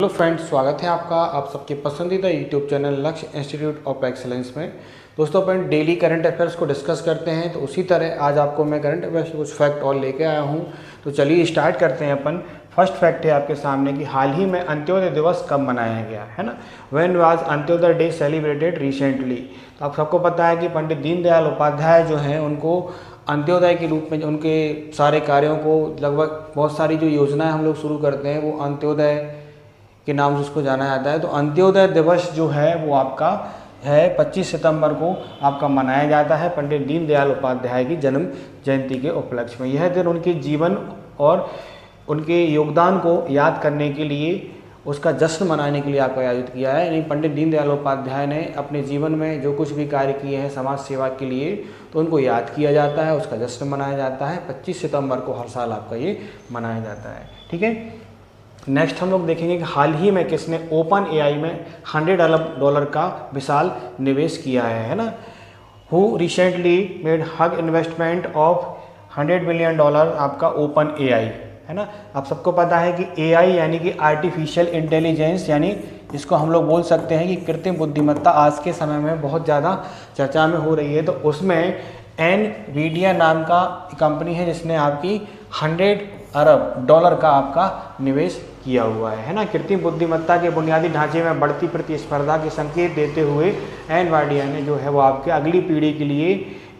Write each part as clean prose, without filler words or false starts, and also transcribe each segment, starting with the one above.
Hello friends, स्वागत है आपका आप सबके पसंदीदा यूट्यूब चैनल लक्ष्य इंस्टीट्यूट ऑफ एक्सीलेंस में। दोस्तों, अपन डेली करंट अफेयर्स को डिस्कस करते हैं, तो उसी तरह आज आपको मैं करंट अफेयर्स के कुछ फैक्ट और लेके आया हूं। तो चलिए स्टार्ट करते हैं अपन। फर्स्ट फैक्ट है आपके सामने कि हाल ही में अंत्योदय दिवस कब मनाया गया है ना। When was Antyodaya day celebrated recently. तो आप सबको पता है कि पंडित दीनदयाल उपाध्याय जो हैं उनको अंत्योदय के रूप में उनके सारे कार्यों को लगभग बहुत सारी जो योजनाएं हम लोग शुरू करते हैं वो अंत्योदय के नाम से उसको जाना जाता है। तो अंत्योदय दिवस जो है वो आपका है 25 सितंबर को आपका मनाया जाता है पंडित दीनदयाल उपाध्याय की जन्म जयंती के उपलक्ष्य में। यह दिन उनके जीवन और उनके योगदान को याद करने के लिए उसका जश्न मनाने के लिए आपको आयोजित किया है। यानी पंडित दीनदयाल उपाध्याय ने अपने जीवन में जो कुछ भी कार्य किए हैं समाज सेवा के लिए, तो उनको याद किया जाता है, उसका जश्न मनाया जाता है। 25 सितंबर को हर साल आपका ये मनाया जाता है। ठीक है, नेक्स्ट हम लोग देखेंगे कि हाल ही में किसने ओपन एआई में $100 अरब का विशाल निवेश किया है ना। Who recently made hug investment of $100 billion आपका ओपन एआई है ना। आप सबको पता है कि एआई यानी कि आर्टिफिशियल इंटेलिजेंस, यानी इसको हम लोग बोल सकते हैं कि कृत्रिम बुद्धिमत्ता आज के समय में बहुत ज़्यादा चर्चा में हो रही है। तो उसमें एनवीडिया नाम का कंपनी है जिसने आपकी $100 अरब का आपका निवेश किया हुआ है ना। कृत्रिम बुद्धिमत्ता के बुनियादी ढांचे में बढ़ती प्रतिस्पर्धा के संकेत देते हुए एनवीडिया ने जो है वो आपके अगली पीढ़ी के लिए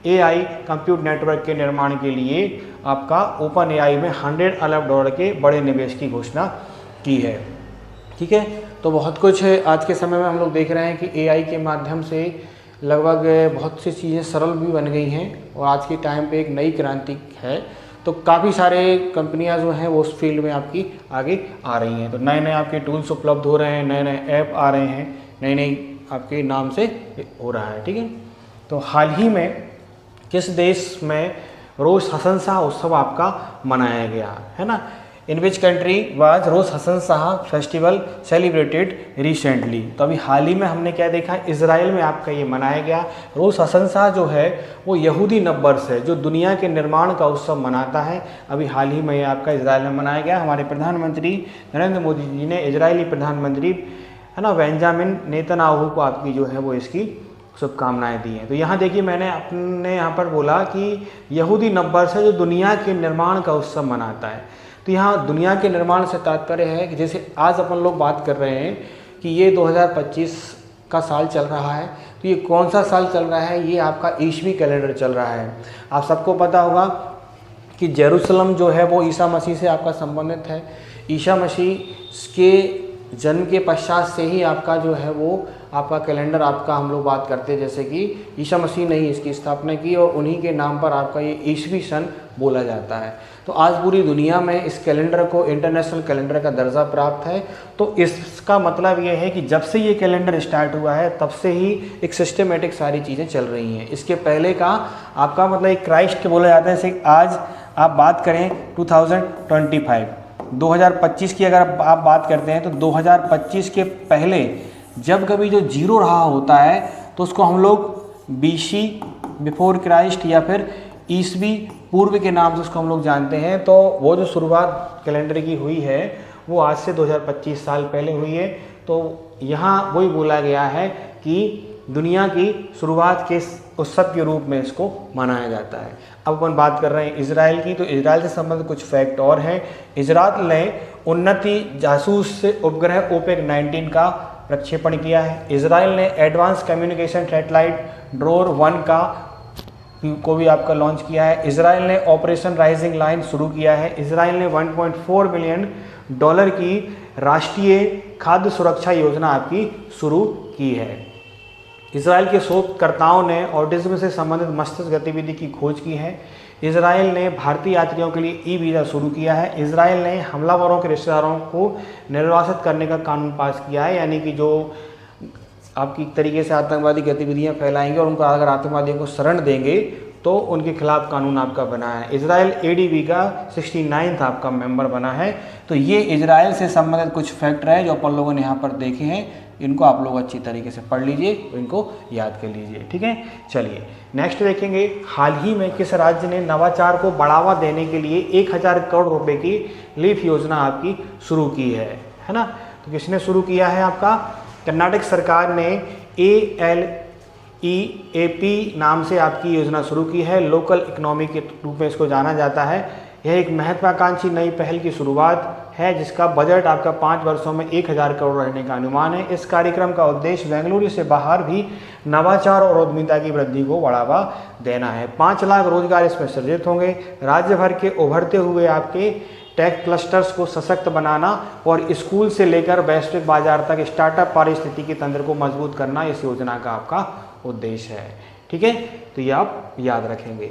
एआई कंप्यूट नेटवर्क के निर्माण के लिए आपका ओपन एआई में $100 अरब के बड़े निवेश की घोषणा की है। ठीक है, तो बहुत कुछ आज के समय में हम लोग देख रहे हैं कि एआई के माध्यम से लगभग बहुत सी चीज़ें सरल भी बन गई हैं और आज के टाइम पे एक नई क्रांति है। तो काफ़ी सारे कंपनियां जो हैं वो उस फील्ड में आपकी आगे आ रही हैं। तो नए नए आपके टूल्स उपलब्ध हो रहे हैं, नए नए ऐप आ रहे हैं, नई नई आपके नाम से हो रहा है। ठीक है, तो हाल ही में किस देश में रोज़ हसन शाह उत्सव आपका मनाया गया है ना। In which country was Rosh Hashanah festival celebrated recently. तो अभी हाल ही में हमने क्या देखा, इजराइल में आपका ये मनाया गया। रोज़ हसन शाह जो है वो यहूदी नववर्ष है जो दुनिया के निर्माण का उत्सव मनाता है। अभी हाल ही में ये आपका इजराइल में मनाया गया। हमारे प्रधानमंत्री नरेंद्र मोदी जी ने इजरायली प्रधानमंत्री है ना बेंजामिन नेतन्याहू को आपकी जो है वो इसकी शुभकामनाएं दी हैं। तो यहाँ देखिए, मैंने अपने यहाँ पर बोला कि यहूदी नववर्ष है जो दुनिया के निर्माण का उत्सव मनाता है। तो यहाँ दुनिया के निर्माण से तात्पर्य है कि जैसे आज अपन लोग बात कर रहे हैं कि ये 2025 का साल चल रहा है, तो ये कौन सा साल चल रहा है, ये आपका ईसवी कैलेंडर चल रहा है। आप सबको पता होगा कि जेरूसलम जो है वो ईसा मसीह से आपका संबंधित है। ईसा मसीह के जन्म के पश्चात से ही आपका जो है वो आपका कैलेंडर आपका हम लोग बात करते हैं, जैसे कि ईसा मसीह ने ही इसकी स्थापना की और उन्हीं के नाम पर आपका ये ईसवी सन बोला जाता है। तो आज पूरी दुनिया में इस कैलेंडर को इंटरनेशनल कैलेंडर का दर्जा प्राप्त है। तो इसका मतलब ये है कि जब से ये कैलेंडर स्टार्ट हुआ है तब से ही एक सिस्टमेटिक सारी चीज़ें चल रही हैं। इसके पहले का आपका मतलब एक क्राइस्ट बोला जाता है। जैसे आज आप बात करें 2025 की अगर आप बात करते हैं तो 2025 के पहले जब कभी जो जीरो रहा होता है तो उसको हम लोग बीसी बिफोर क्राइस्ट या फिर ईसवी पूर्व के नाम से उसको हम लोग जानते हैं। तो वो जो शुरुआत कैलेंडर की हुई है वो आज से 2025 साल पहले हुई है। तो यहाँ वही बोला गया है कि दुनिया की शुरुआत के उत्सव के रूप में इसको मनाया जाता है। अब अपन बात कर रहे हैं इजराइल की, तो इजराइल से संबंधित कुछ फैक्ट और हैं। इजराइल ने उन्नति जासूस उपग्रह ओपेक 19 का प्रक्षेपण किया है। इजराइल ने एडवांस कम्युनिकेशन सैटेलाइट ड्रोर 1 को भी आपका लॉन्च किया है। इजराइल ने ऑपरेशन राइजिंग लाइन शुरू किया है। इजराइल ने $1.4 बिलियन की राष्ट्रीय खाद्य सुरक्षा योजना आपकी शुरू की है। इजराइल के शोधकर्ताओं ने ऑटिज्म से संबंधित मस्तिष्क गतिविधि की खोज की है। इजराइल ने भारतीय यात्रियों के लिए ई वीज़ा शुरू किया है। इजराइल ने हमलावरों के रिश्तेदारों को निर्वासित करने का कानून पास किया है, यानी कि जो आपकी तरीके से आतंकवादी गतिविधियां फैलाएंगे और उनको अगर आतंकवादियों को शरण देंगे तो उनके खिलाफ कानून आपका बना है। इजराइल एडीबी का 69वां आपका मेंबर बना है। तो ये इजराइल से संबंधित कुछ फैक्टर है जो अपन लोगों ने यहाँ पर देखे हैं। इनको आप लोग अच्छी तरीके से पढ़ लीजिए, इनको याद कर लीजिए। ठीक है, चलिए नेक्स्ट देखेंगे। हाल ही में किस राज्य ने नवाचार को बढ़ावा देने के लिए 1000 करोड़ रुपए की लीफ योजना आपकी शुरू की है ना। तो किसने शुरू किया है? आपका कर्नाटक सरकार ने ALEAP नाम से आपकी योजना शुरू की है। लोकल इकोनॉमी के रूप में इसको जाना जाता है। यह एक महत्वाकांक्षी नई पहल की शुरुआत है जिसका बजट आपका 5 वर्षों में 1000 करोड़ रहने का अनुमान है। इस कार्यक्रम का उद्देश्य बेंगलुरु से बाहर भी नवाचार और उद्यमिता की वृद्धि को बढ़ावा देना है। 5 लाख रोजगार इसमें सृजित होंगे। राज्य भर के उभरते हुए आपके टेक क्लस्टर्स को सशक्त बनाना और स्कूल से लेकर वैश्विक बाजार तक स्टार्टअप पारिस्थितिकी तंत्र को मजबूत करना इस योजना का आपका उद्देश्य है। ठीक है, तो ये आप याद रखेंगे।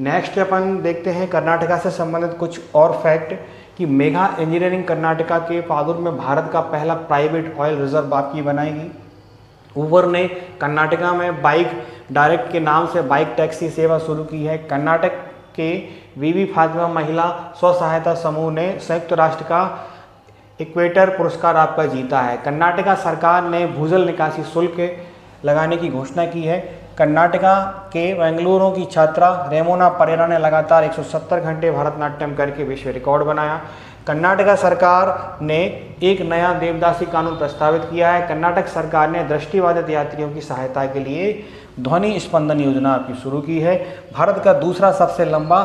नेक्स्ट अपन देखते हैं कर्नाटका से संबंधित कुछ और फैक्ट कि मेगा इंजीनियरिंग कर्नाटका के पादुर में भारत का पहला प्राइवेट ऑयल रिजर्व आपकी बनाएगी। उबर ने कर्नाटका में बाइक डायरेक्ट के नाम से बाइक टैक्सी सेवा शुरू की है। कर्नाटक के बीबी फातिमा महिला स्व सहायता समूह ने संयुक्त राष्ट्र का इक्वेटर पुरस्कार आपका जीता है। कर्नाटका सरकार ने भूजल निकासी शुल्क लगाने की घोषणा की है। कर्नाटका के बेंगलुरु की छात्रा रेमोना परेरा ने लगातार 170 घंटे भरतनाट्यम करके विश्व रिकॉर्ड बनाया। कर्नाटका सरकार ने एक नया देवदासी कानून प्रस्तावित किया है। कर्नाटक सरकार ने दृष्टिबाधित यात्रियों की सहायता के लिए ध्वनि स्पंदन योजना आपकी शुरू की है। भारत का दूसरा सबसे लंबा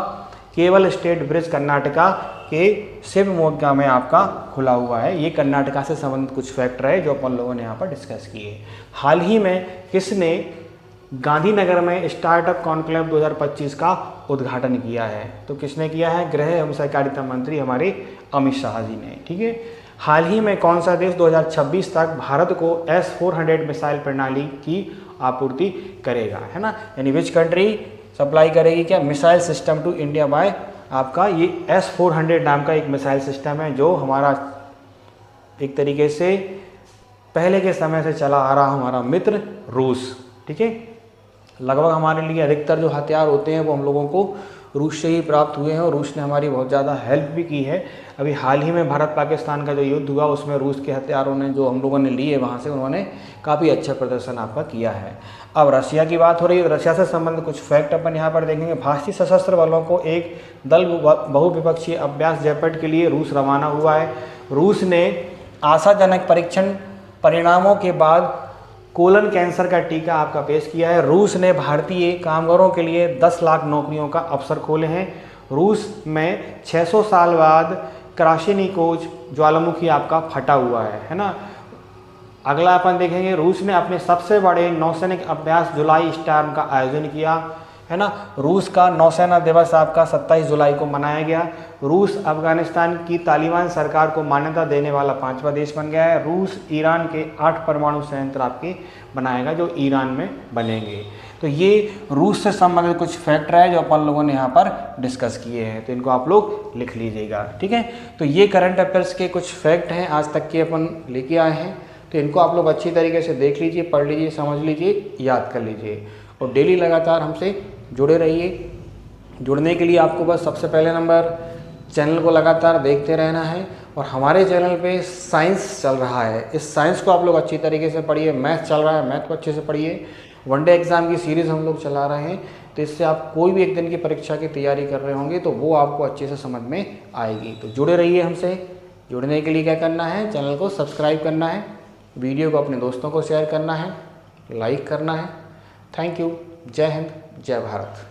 केबल स्टेट ब्रिज कर्नाटका के शिवमोग्गा में आपका खुला हुआ है। ये कर्नाटका से संबंधित कुछ फैक्टर है जो अपन लोगों ने यहाँ पर डिस्कस किए। हाल ही में किसने गांधीनगर में स्टार्टअप कॉन्क्लेव 2025 का उद्घाटन किया है? तो किसने किया है? गृह एवं सहकारिता मंत्री हमारे अमित शाह जी ने। ठीक है, हाल ही में कौन सा देश 2026 तक भारत को S-400 मिसाइल प्रणाली की आपूर्ति करेगा, है ना? यानी विच कंट्री सप्लाई करेगी क्या missile system to India by आपका ये S-400 नाम का एक मिसाइल सिस्टम है जो हमारा एक तरीके से पहले के समय से चला आ रहा हमारा मित्र रूस। ठीक है, लगभग हमारे लिए अधिकतर जो हथियार होते हैं वो हम लोगों को रूस से ही प्राप्त हुए हैं और रूस ने हमारी बहुत ज़्यादा हेल्प भी की है। अभी हाल ही में भारत पाकिस्तान का जो युद्ध हुआ उसमें रूस के हथियारों ने जो हम लोगों ने लिए वहाँ से उन्होंने काफ़ी अच्छा प्रदर्शन आपका किया है। अब रशिया की बात हो रही है। रशिया से संबंधित कुछ फैक्ट अपन यहाँ पर देखेंगे। भारतीय सशस्त्र बलों को एक दल बहुविपक्षीय अभ्यास जैपट के लिए रूस रवाना हुआ है। रूस ने आशाजनक परीक्षण परिणामों के बाद कोलन कैंसर का टीका आपका पेश किया है। रूस ने भारतीय कामगारों के लिए 10 लाख नौकरियों का अवसर खोले हैं। रूस में 600 साल बाद क्राशिनिकोज ज्वालामुखी आपका फटा हुआ है ना। अगला अपन देखेंगे, रूस ने अपने सबसे बड़े नौसैनिक अभ्यास जुलाई स्टॉर्म का आयोजन किया, है ना। रूस का नौसेना दिवस आपका 27 जुलाई को मनाया गया। रूस अफगानिस्तान की तालिबान सरकार को मान्यता देने वाला 5वां देश बन गया है। रूस ईरान के 8 परमाणु संयंत्र आपके बनाएगा जो ईरान में बनेंगे। तो ये रूस से संबंधित कुछ फैक्टर है जो अपन लोगों ने यहाँ पर डिस्कस किए हैं, तो इनको आप लोग लिख लीजिएगा, ठीक है। तो ये करंट अफेयर्स के कुछ फैक्ट हैं आज तक के अपन लेके आए हैं, तो इनको आप लोग अच्छी तरीके से देख लीजिए, पढ़ लीजिए, समझ लीजिए, याद कर लीजिए और डेली लगातार हमसे जुड़े रहिए। जुड़ने के लिए आपको बस सबसे पहले नंबर चैनल को लगातार देखते रहना है और हमारे चैनल पे साइंस चल रहा है, इस साइंस को आप लोग अच्छी तरीके से पढ़िए। मैथ चल रहा है, मैथ को अच्छे से पढ़िए। वनडे एग्ज़ाम की सीरीज़ हम लोग चला रहे हैं, तो इससे आप कोई भी एक दिन की परीक्षा की तैयारी कर रहे होंगे तो वो आपको अच्छे से समझ में आएगी। तो जुड़े रहिए हमसे। जुड़ने के लिए क्या करना है, चैनल को सब्सक्राइब करना है, वीडियो को अपने दोस्तों को शेयर करना है, लाइक करना है। Thank you. जय हिंद, जय भारत।